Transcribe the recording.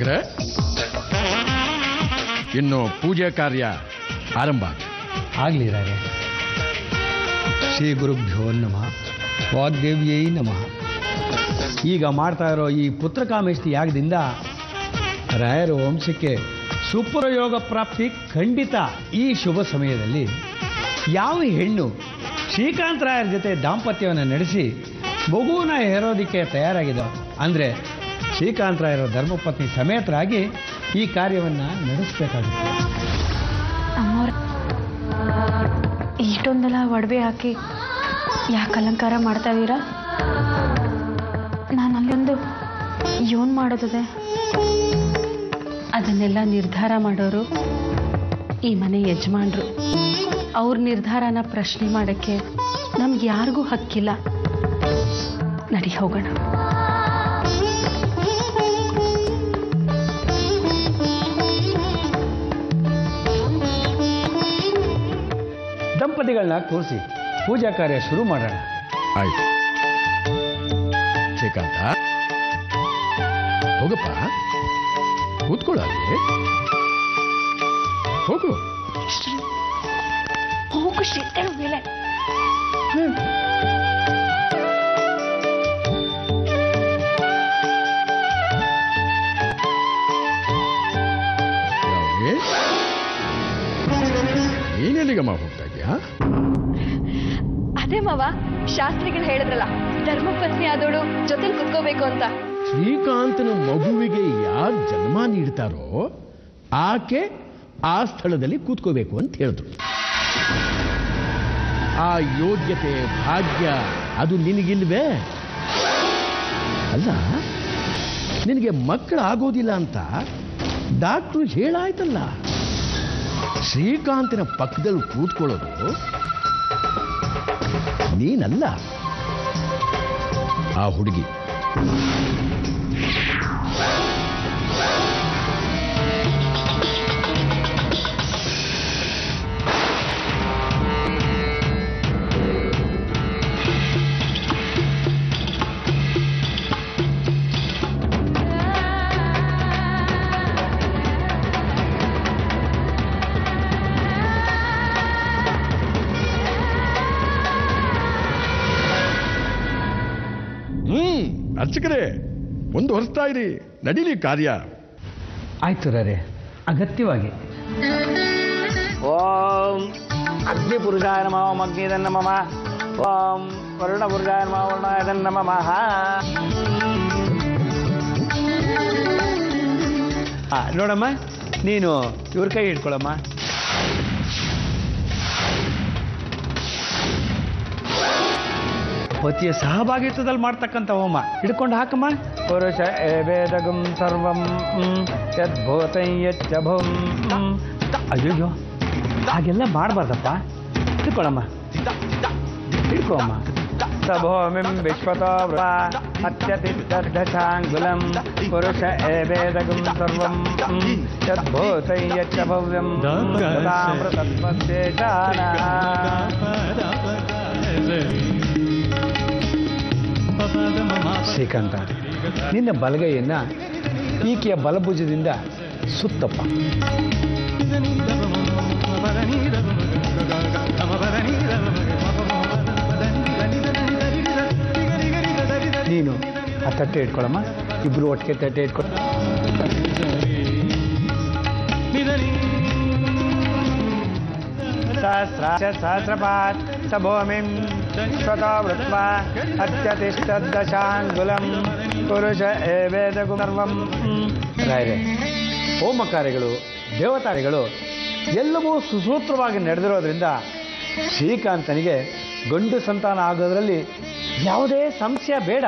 ಅರ್ಚಕರೇ, ಇನ್ನು ಪೂಜೆ ಕಾರ್ಯ ಆರಂಭ ಆಗಲಿ ರಾಯರೇ. ಶ್ರೀ ಗುರುಭ್ಯೋ ನಮಃ, ವಾಗ್ದೇವ್ಯೈ ನಮಃ. ಈಗ ಮಾಡ್ತಾ ಇರೋ ಈ ಪುತ್ರಕಾಮೇಷ್ಟಿ ಯಾಗದಿಂದ ರಾಯರ ವಂಶಕ್ಕೆ ಸುಪ್ರಯೋಗ ಪ್ರಾಪ್ತಿ ಖಂಡಿತ. ಈ ಶುಭ ಸಮಯದಲ್ಲಿ ಯಾವ ಹೆಣ್ಣು ಶ್ರೀಕಾಂತ ರಾಯರ ಜೊತೆ ದಾಂಪತ್ಯವನ್ನು ನಡೆಸಿ ಮಗುವನ್ನ ಹೇರೋದಕ್ಕೆ ತಯಾರಾಗಿದ್ದೋ ಅಂದರೆ ಶ್ರೀಕಾಂತ ರಾಯರ ಧರ್ಮಪತ್ನಿ ಸಮೇತರಾಗಿ ಈ ಕಾರ್ಯವನ್ನು ನಡೆಸಬೇಕಾಗುತ್ತೆ. ಅಮ್ಮವ್ರ ಇಷ್ಟೊಂದೆಲ್ಲ ಒಡವೆ ಹಾಕಿ ಯಾಕೆ ಅಲಂಕಾರ ಮಾಡ್ತಾ ಇದ್ದೀರಾ? ನಾನು ಅಲ್ಲೊಂದು ಏನು ಮಾಡೋದಿದೆ? ಅದನ್ನೆಲ್ಲ ನಿರ್ಧಾರ ಮಾಡೋರು ಈ ಮನೆ ಯಜಮಾನ್ರು. ಅವ್ರ ನಿರ್ಧಾರನ ಪ್ರಶ್ನೆ ಮಾಡೋಕ್ಕೆ ನಮ್ಗೆ ಯಾರಿಗೂ ಹಕ್ಕಿಲ್ಲ. ನಡಿ ಹೋಗೋಣ. ದಂಪತಿಗಳನ್ನ ಕೂರಿಸಿ ಪೂಜಾ ಕಾರ್ಯ ಶುರು ಮಾಡೋಣ. ಆಯ್ತು. ಶ್ರೀಕಾಂತ, ಹೋಗಪ್ಪ, ಕೂತ್ಕೊಳ್ಳಿ. ಹೋಗು ಹೋಗು ಶ್ರೀ ಮೇಲೆ. ನೀನೆಲ್ಲಿಗಮ್ಮ ಹೋಗ್ತಾ ಇದೆಯಾ? ಅದೇ ಮಾವ, ಶಾಸ್ತ್ರಿಗಳು ಹೇಳಿದ್ರಲ್ಲ ಧರ್ಮಪತ್ನಿ ಆದೋಳು ಜೊತೆಲಿ ಕುತ್ಕೋಬೇಕು ಅಂತ. ಶ್ರೀಕಾಂತನ ಮಗುವಿಗೆ ಯಾರು ಜನ್ಮ ನೀಡ್ತಾರೋ ಆಕೆ ಆ ಸ್ಥಳದಲ್ಲಿ ಕೂತ್ಕೋಬೇಕು ಅಂತ ಹೇಳಿದ್ರು. ಆ ಯೋಗ್ಯತೆ ಭಾಗ್ಯ ಅದು ನಿನಗಿಲ್ವೇ? ಅಲ್ಲ, ನಿನಗೆ ಮಕ್ಕಳಾಗೋದಿಲ್ಲ ಅಂತ ಡಾಕ್ಟ್ರು ಹೇಳಾಯ್ತಲ್ಲ. ಶ್ರೀಕಾಂತನ ಪಕ್ಕದಲ್ಲಿ ಕೂತ್ಕೊಳ್ಳೋದು ನೀನಲ್ಲ, ಆ ಹುಡುಗಿ. ಅರ್ಚಕರೇ, ಮುಂದುವರಿಸ್ತಾ ಇರಿ, ನಡೀಲಿ ಕಾರ್ಯ. ಆಯ್ತು ರೇ, ಅಗತ್ಯವಾಗಿ. ಓಂ ಅಗ್ನಿ ಪುರುಷಾಯ ನಮಃ, ಓಂ ಅಗ್ನಿದನ್ನ ನಮಃ. ಓಂ ವರುಣ ಪುರುಷಾಯ ನಮಃ, ವರುಣಾಯದನ್ನ ನಮಃ. ನೋಡಮ್ಮ, ನೀನು ಇವ್ರ ಕೈ ಹಿಡ್ಕೊಳಮ್ಮ. ಪತಿಯ ಸಹಭಾಗಿತ್ವದಲ್ಲಿ ಮಾಡ್ತಕ್ಕಂಥ ಹೋಮ ಹಿಡ್ಕೊಂಡು ಹಾಕಮ್ಮ. ಪುರುಷ ಏವೇದಗಂ ಸರ್ವಂ ಯದ್ಭೂತಂ ಯಚ್ಚಭಂ. ಅಯ್ಯೋ, ಹಾಗೆಲ್ಲ ಮಾಡಬಾರ್ದಪ್ಪ. ಹಿಡ್ಕೊಳಮ್ಮ, ಹಿಡ್ಕೊಮ್ಮ. ಸಭೂಮಿಂ ವಿಶ್ವತೋ ಅತ್ಯತಿಷ್ಠಾಂಗುಲಂ ಪುರುಷ ಏವೇದಗಂ ಸರ್ವಂ ಯದ್ಭೂತಂ ಯಚ್ಚಭವ್ಯಂ ಶ್ರೀಕಾಂತ, ನಿನ್ನ ಬಲಗೈಯನ್ನ ಈಕೆಯ ಬಲಭುಜದಿಂದ ಸುತ್ತಪ್ಪ. ನೀನು ಆ ತಟ್ಟೆ ಇಟ್ಕೊಳಮ್ಮ. ಇಬ್ರು ಒಟ್ಟಿಗೆ ತಟ್ಟೆ ಇಟ್ಕೊಳ. ಸಹಸ್ರಪಾತ್ ಸಭೂಮಿಂ ಸ್ವತೋ ವೃತ್ವಾ ಅತ್ಯತಿಷ್ಠದಶಾಂಗುಲಂ ಪುರುಷ ಏವೇದಗಂ ಸರ್ವಂ. ರಾಯರೇ, ಹೋಮ ಕಾರ್ಯಗಳು, ದೇವತಾರಿಗಳು ಎಲ್ಲವೂ ಸುಸೂತ್ರವಾಗಿ ನಡೆದಿರೋದ್ರಿಂದ ಶ್ರೀಕಾಂತನಿಗೆ ಗಂಡು ಸಂತಾನ ಆಗೋದ್ರಲ್ಲಿ ಯಾವುದೇ ಸಂಶಯ ಬೇಡ.